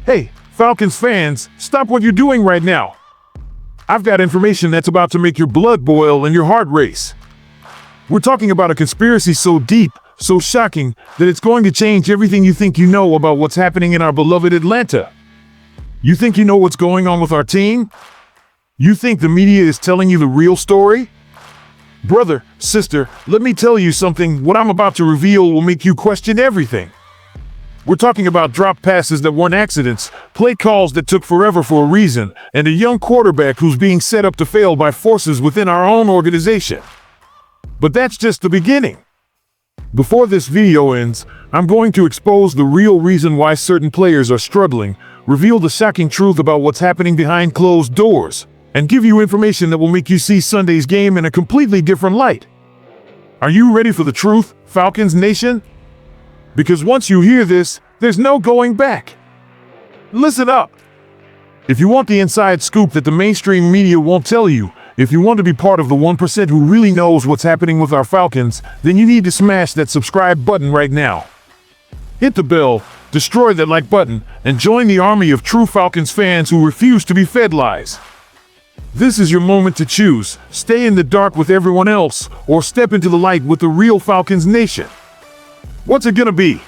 Hey, Falcons fans, stop what you're doing right now. I've got information that's about to make your blood boil and your heart race. We're talking about a conspiracy so deep, so shocking, that it's going to change everything you think you know about what's happening in our beloved Atlanta. You think you know what's going on with our team? You think the media is telling you the real story? Brother, sister, let me tell you something. What I'm about to reveal will make you question everything. We're talking about drop passes that weren't accidents, play calls that took forever for a reason, and a young quarterback who's being set up to fail by forces within our own organization. But that's just the beginning. Before this video ends, I'm going to expose the real reason why certain players are struggling, reveal the shocking truth about what's happening behind closed doors, and give you information that will make you see Sunday's game in a completely different light. Are you ready for the truth, Falcons Nation? Because once you hear this, there's no going back. Listen up. If you want the inside scoop that the mainstream media won't tell you, if you want to be part of the 1% who really knows what's happening with our Falcons, then you need to smash that subscribe button right now. Hit the bell, destroy that like button, and join the army of true Falcons fans who refuse to be fed lies. This is your moment to choose. Stay in the dark with everyone else, or step into the light with the real Falcons Nation. What's it gonna be?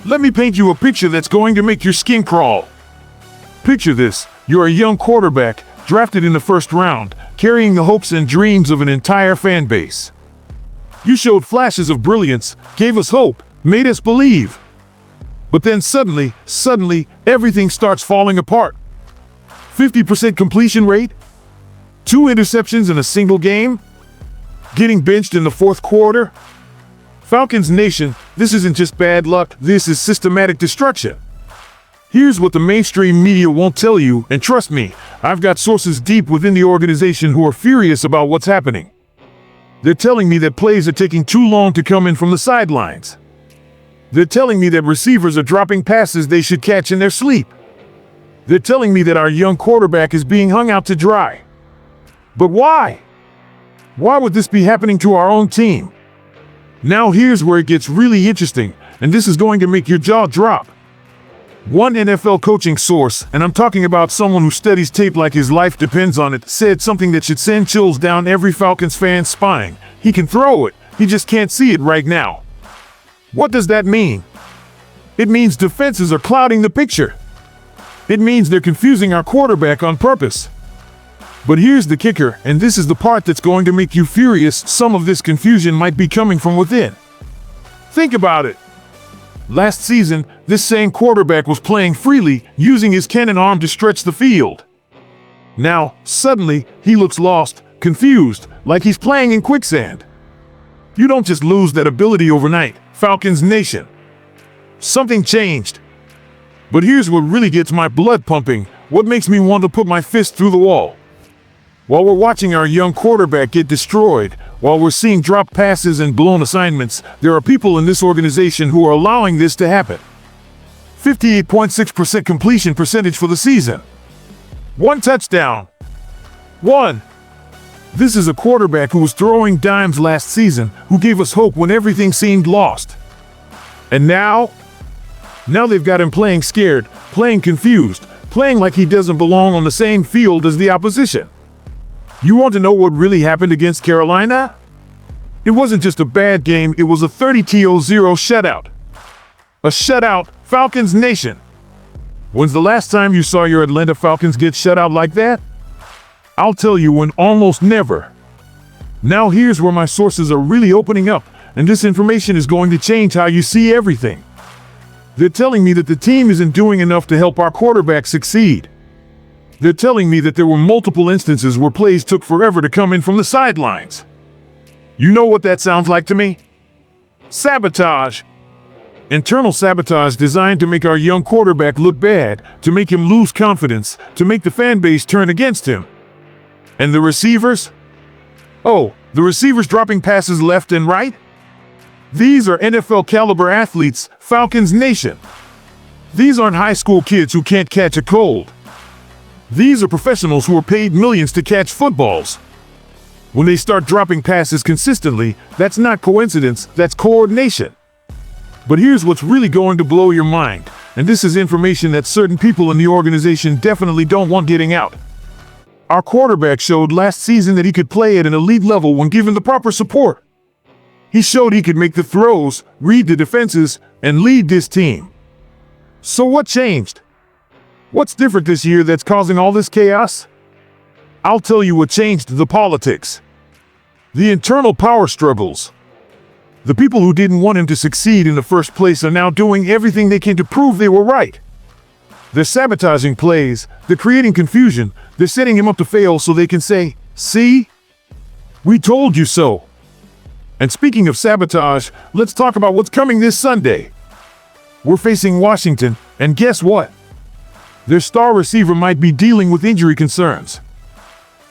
Let me paint you a picture that's going to make your skin crawl. Picture this. You're a young quarterback, drafted in the first round, carrying the hopes and dreams of an entire fan base. You showed flashes of brilliance, gave us hope, made us believe. But then suddenly, everything starts falling apart. 50% completion rate? 2 interceptions in a single game? Getting benched in the fourth quarter? Falcons Nation, this isn't just bad luck, this is systematic destruction. Here's what the mainstream media won't tell you, and trust me, I've got sources deep within the organization who are furious about what's happening. They're telling me that plays are taking too long to come in from the sidelines. They're telling me that receivers are dropping passes they should catch in their sleep. They're telling me that our young quarterback is being hung out to dry. But why? Why would this be happening to our own team? Now here's where it gets really interesting, and this is going to make your jaw drop. One NFL coaching source, and I'm talking about someone who studies tape like his life depends on it, said something that should send chills down every Falcons fan's spine. He can throw it, he just can't see it right now. What does that mean? It means defenses are clouding the picture. It means they're confusing our quarterback on purpose. But here's the kicker, and this is the part that's going to make you furious. Some of this confusion might be coming from within. Think about it. Last season, this same quarterback was playing freely, using his cannon arm to stretch the field. Now, suddenly, he looks lost, confused, like he's playing in quicksand. You don't just lose that ability overnight, Falcons Nation. Something changed. But here's what really gets my blood pumping, what makes me want to put my fist through the wall. While we're watching our young quarterback get destroyed, while we're seeing drop passes and blown assignments, there are people in this organization who are allowing this to happen. 58.6% completion percentage for the season. 1 touchdown. 1. This is a quarterback who was throwing dimes last season, who gave us hope when everything seemed lost. And now they've got him playing scared, playing confused, playing like he doesn't belong on the same field as the opposition. You want to know what really happened against Carolina? It wasn't just a bad game, it was a 30-0 shutout. A shutout, Falcons Nation. When's the last time you saw your Atlanta Falcons get shut out like that? I'll tell you when, almost never. Now here's where my sources are really opening up, and this information is going to change how you see everything. They're telling me that the team isn't doing enough to help our quarterback succeed. They're telling me that there were multiple instances where plays took forever to come in from the sidelines. You know what that sounds like to me? Sabotage. Internal sabotage designed to make our young quarterback look bad, to make him lose confidence, to make the fan base turn against him. And the receivers? Oh, the receivers dropping passes left and right? These are NFL caliber athletes, Falcons Nation. These aren't high school kids who can't catch a cold. These are professionals who are paid millions to catch footballs. When they start dropping passes consistently, that's not coincidence, that's coordination. But here's what's really going to blow your mind. and this is information that certain people in the organization definitely don't want getting out. Our quarterback showed last season that he could play at an elite level when given the proper support. He showed he could make the throws, read the defenses, and lead this team. So what changed? What's different this year that's causing all this chaos? I'll tell you what changed: the politics. The internal power struggles. The people who didn't want him to succeed in the first place are now doing everything they can to prove they were right. They're sabotaging plays, they're creating confusion, they're setting him up to fail so they can say, "See? We told you so." And speaking of sabotage, let's talk about what's coming this Sunday. We're facing Washington, and guess what? Their star receiver might be dealing with injury concerns.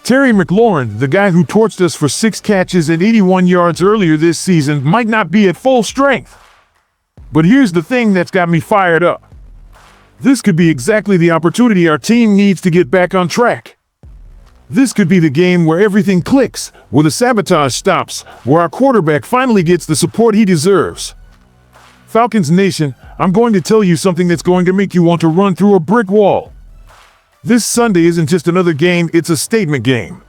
Terry McLaurin, the guy who torched us for 6 catches and 81 yards earlier this season, might not be at full strength. But here's the thing that's got me fired up. This could be exactly the opportunity our team needs to get back on track. This could be the game where everything clicks, where the sabotage stops, where our quarterback finally gets the support he deserves. Falcons Nation, I'm going to tell you something that's going to make you want to run through a brick wall. This Sunday isn't just another game, it's a statement game.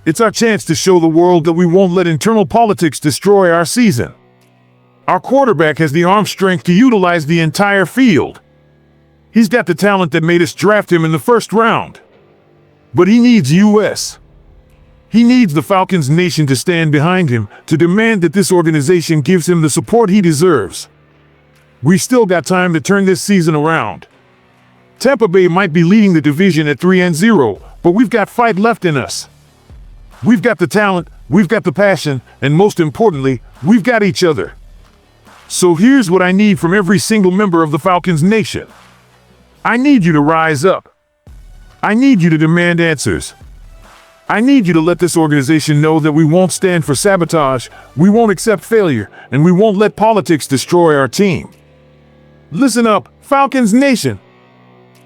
It's our chance to show the world that we won't let internal politics destroy our season. Our quarterback has the arm strength to utilize the entire field. He's got the talent that made us draft him in the first round. But he needs US. He needs the Falcons Nation to stand behind him, to demand that this organization gives him the support he deserves. We still got time to turn this season around. Tampa Bay might be leading the division at 3-0, but we've got fight left in us. We've got the talent, we've got the passion, and most importantly, we've got each other. So here's what I need from every single member of the Falcons Nation. I need you to rise up. I need you to demand answers. I need you to let this organization know that we won't stand for sabotage, we won't accept failure, and we won't let politics destroy our team. Listen up, Falcons Nation.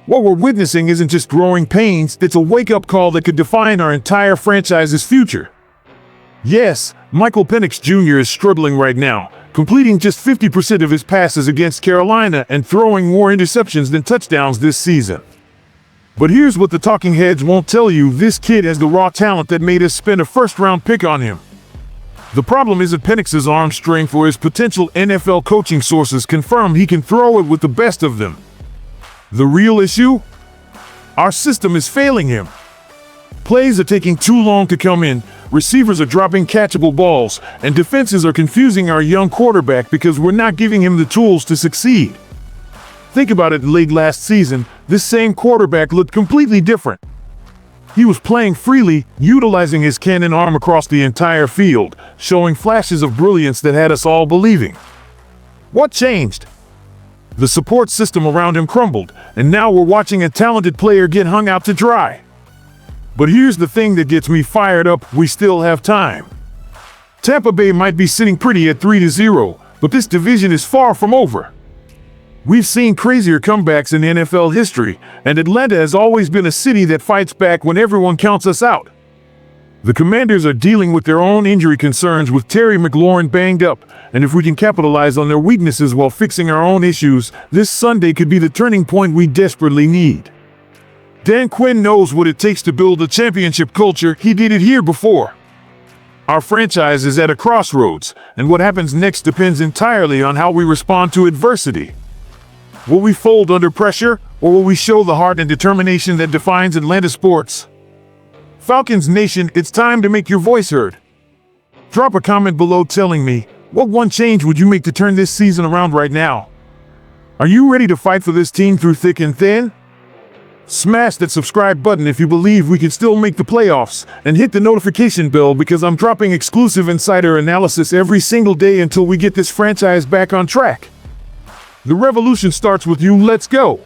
What we're witnessing isn't just growing pains, it's a wake-up call that could define our entire franchise's future. Yes, Michael Penix Jr. is struggling right now, completing just 50% of his passes against Carolina and throwing more interceptions than touchdowns this season. But here's what the talking heads won't tell you: this kid has the raw talent that made us spend a first-round pick on him. The problem isn't Penix's arm strength, or his potential NFL coaching sources confirm he can throw it with the best of them. The real issue? Our system is failing him. Plays are taking too long to come in, receivers are dropping catchable balls, and defenses are confusing our young quarterback because we're not giving him the tools to succeed. Think about it: late last season, this same quarterback looked completely different. He was playing freely, utilizing his cannon arm across the entire field, showing flashes of brilliance that had us all believing. What changed? The support system around him crumbled, and now we're watching a talented player get hung out to dry. But here's the thing that gets me fired up: we still have time. Tampa Bay might be sitting pretty at 3-0, but this division is far from over. We've seen crazier comebacks in NFL history, and Atlanta has always been a city that fights back when everyone counts us out. The Commanders are dealing with their own injury concerns, with Terry McLaurin banged up, and if we can capitalize on their weaknesses while fixing our own issues, this Sunday could be the turning point we desperately need. Dan Quinn knows what it takes to build a championship culture. He did it here before. Our franchise is at a crossroads, and what happens next depends entirely on how we respond to adversity. Will we fold under pressure, or will we show the heart and determination that defines Atlanta sports? Falcons Nation, it's time to make your voice heard. Drop a comment below telling me, what one change would you make to turn this season around right now? Are you ready to fight for this team through thick and thin? Smash that subscribe button if you believe we can still make the playoffs, and hit the notification bell because I'm dropping exclusive insider analysis every single day until we get this franchise back on track. The revolution starts with you. Let's go!